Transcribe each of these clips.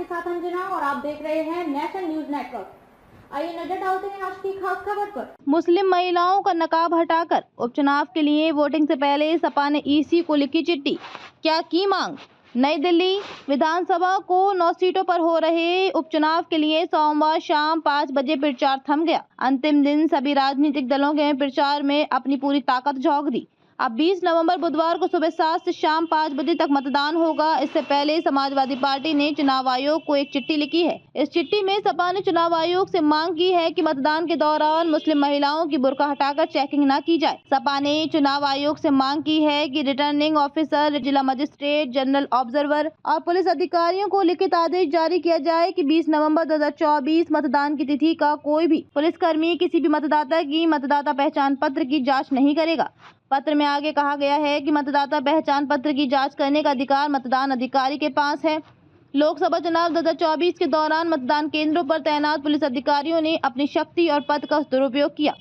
साथ अंजना और आप देख रहे हैं नेशनल न्यूज नेटवर्क। आइए नजर डालते हैं आज की खास खबर पर। मुस्लिम महिलाओं का नकाब हटाकर उपचुनाव के लिए वोटिंग से पहले सपा ने ईसी को लिखी चिट्ठी, क्या की मांग। नई दिल्ली विधानसभा को 9 सीटों पर हो रहे उपचुनाव के लिए सोमवार शाम 5 बजे प्रचार थम गया। अंतिम दिन सभी राजनीतिक दलों के प्रचार में अपनी पूरी ताकत झोंक दी। अब 20 नवंबर बुधवार को सुबह 7 से शाम 5 बजे तक मतदान होगा। इससे पहले समाजवादी पार्टी ने चुनाव आयोग को एक चिट्ठी लिखी है। इस चिट्ठी में सपा ने चुनाव आयोग से मांग की है कि मतदान के दौरान मुस्लिम महिलाओं की बुर्का हटाकर चेकिंग न की जाए। सपा ने चुनाव आयोग से मांग की है कि रिटर्निंग ऑफिसर, जिला मजिस्ट्रेट, जनरल ऑब्जर्वर और पुलिस अधिकारियों को लिखित आदेश जारी किया जाए कि 20 नवंबर 2024 मतदान की तिथि का कोई भी पुलिसकर्मी किसी भी मतदाता की मतदाता पहचान पत्र की जाँच नहीं करेगा। पत्र में आगे कहा गया है कि मतदाता पहचान पत्र की जांच करने का अधिकार मतदान अधिकारी के पास है। लोकसभा चुनाव 2024 के दौरान मतदान केंद्रों पर तैनात पुलिस अधिकारियों ने अपनी शक्ति और पद का दुरुपयोग किया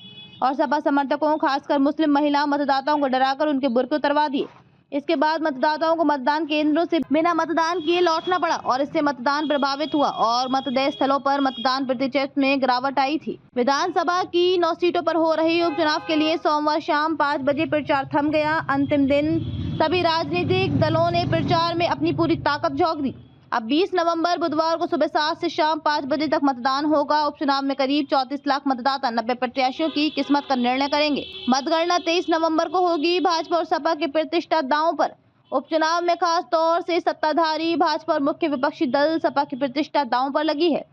और सपा समर्थकों, खासकर मुस्लिम महिला मतदाताओं को डराकर उनके बुर्के उतरवा दिए। इसके बाद मतदाताओं को मतदान केंद्रों से बिना मतदान किए लौटना पड़ा और इससे मतदान प्रभावित हुआ और मतदेय स्थलों पर मतदान प्रतिशत में गिरावट आई थी। विधानसभा की 9 सीटों पर हो रही उपचुनाव के लिए सोमवार शाम 5 बजे प्रचार थम गया। अंतिम दिन सभी राजनीतिक दलों ने प्रचार में अपनी पूरी ताकत झोंक दी। अब 20 नवंबर बुधवार को सुबह 7 से शाम 5 बजे तक मतदान होगा। उपचुनाव में करीब 34 लाख मतदाता 90 प्रत्याशियों की किस्मत का निर्णय करेंगे। मतगणना 23 नवंबर को होगी। भाजपा और सपा की प्रतिष्ठा दांव पर। उपचुनाव में खास तौर से सत्ताधारी भाजपा और मुख्य विपक्षी दल सपा की प्रतिष्ठा दांव पर लगी है।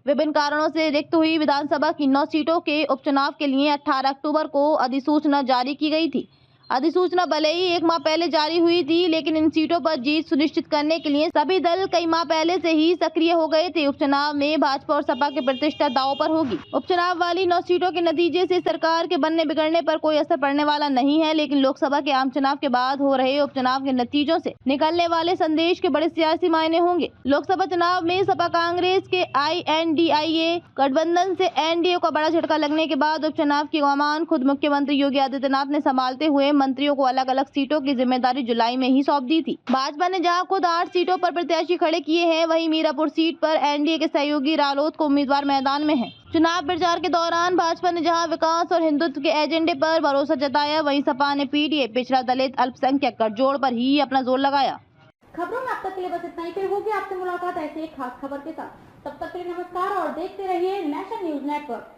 विभिन्न कारणों से रिक्त हुई विधानसभा की 9 सीटों के उपचुनाव के लिए 18 अक्टूबर को अधिसूचना जारी की गई थी। अधिसूचना भले ही 1 माह पहले जारी हुई थी, लेकिन इन सीटों पर जीत सुनिश्चित करने के लिए सभी दल कई माह पहले से ही सक्रिय हो गए थे। उपचुनाव में भाजपा और सपा की प्रतिष्ठा दांव पर होगी। उपचुनाव वाली 9 सीटों के नतीजे से सरकार के बनने बिगड़ने पर कोई असर पड़ने वाला नहीं है, लेकिन लोकसभा के आम चुनाव के बाद हो रहे उपचुनाव के नतीजों से निकलने वाले संदेश के बड़े सियासी मायने होंगे। लोकसभा चुनाव में सपा कांग्रेस के INDIA गठबंधन से NDA को बड़ा झटका लगने के बाद उपचुनाव की कमान खुद मुख्यमंत्री योगी आदित्यनाथ ने संभालते हुए मंत्रियों को अलग अलग सीटों की जिम्मेदारी जुलाई में ही सौंप दी थी। भाजपा ने जहां खुद 8 सीटों पर प्रत्याशी खड़े किए हैं, वहीं मीरापुर सीट पर NDA के सहयोगी रालोद को उम्मीदवार मैदान में हैं। चुनाव प्रचार के दौरान भाजपा ने जहां विकास और हिंदुत्व के एजेंडे पर भरोसा जताया, वहीं सपा ने PDA, पिछड़ा, दलित, अल्पसंख्यक गठजोड़ पर ही अपना जोर लगाया। खबरों में अब तक के लिए बस इतना ही। फिर होगी आपसे मुलाकात ऐसी एक खास खबर के साथ। तब तक के लिए नमस्कार और देखते रहिए नेशनल न्यूज नेटवर्क।